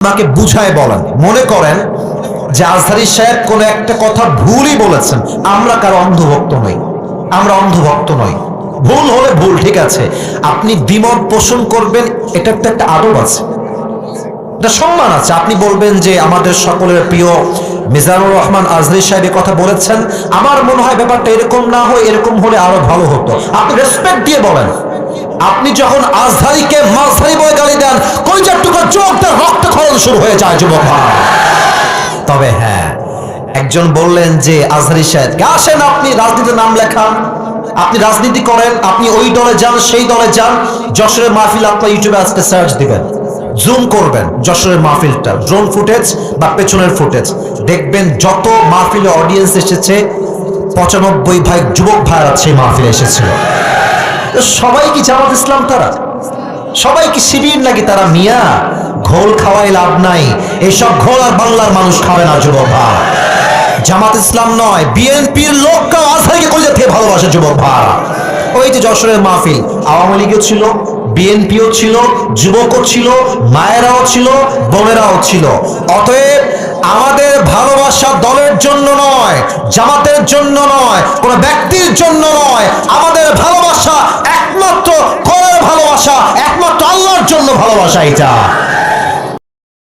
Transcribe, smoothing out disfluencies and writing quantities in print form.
আমাকে বুঝায় বলেন। মনে করেন যে আজহারী সাহেব কোনো একটা কথা ভুলই বলেছেন, আমরা কারো অন্ধভক্ত নই, আমরা অন্ধভক্ত নই। ভুল হলে ভুল, ঠিক আছে, আপনি দ্বিমত পোষণ করবেন, এটা তো একটা আদব আছে, এটা সম্মান আছে। আপনি বলবেন যে আমাদের সকলের প্রিয় মিজানুর রহমান আজহারী সাহেব কথা বলেছেন, আমার মনে হয় ব্যাপারটা এরকম না হয় এরকম হলে আরো ভালো হতো, আপনি রেসপেক্ট দিয়ে বলেন। আপনি যখন আজহারীকে মাঝহারি বলে গালি দেন, কলিজার টুকরা চোখ দিয়ে রক্তক্ষরণ শুরু হয়ে যায় যুবক। তবে হ্যাঁ, একজন বললেন যে আজহারী সাহেব আসেন, আপনি রাজনীতির নাম লেখান, আপনি রাজনীতি করেন, আপনি ওই দলে যান সেই দলে যান, যশোরের মাহফিল আপনার ইউটিউবে আজকে সার্চ দিবেন, জুম করবেন যশোরের মাহফিলটা, ড্রোন ফুটেজ বা পেছনের ফুটেজ দেখবেন, যত মাহফিলে অডিয়েন্স এসেছে 95 ভাগ যুবক ভাইরা সেই মাহফিলে এসেছিল। সবাই কি জামাত ইসলাম? তারা সবাই কি শিবির নাকি? তারা মিয়া, ঘোল খাওয়াই লাভ নাই, এইসব ঘোল আর বাংলার মানুষ খাবে না যুবক ভাই। জামাত ইসলাম নয়, বিএনপির লোকটাও আজহারীকে কলিজা থেকে ভালোবাসে যুবক ভাই। ওই যে যশোরের মাহফিল, আওয়ামী লীগও ছিল, বিএনপিও ছিল, যুবকও ছিল, মায়েরাও ছিল, বোনেরাও ছিল। অতএব আমাদের ভালোবাসা দলের জন্য নয়, জামাতের জন্য নয়, কোন ব্যক্তির জন্য নয়, আমাদের ভালোবাসা একমাত্র কোরআনের ভালোবাসা, একমাত্র আল্লাহর জন্য ভালোবাসা। এটা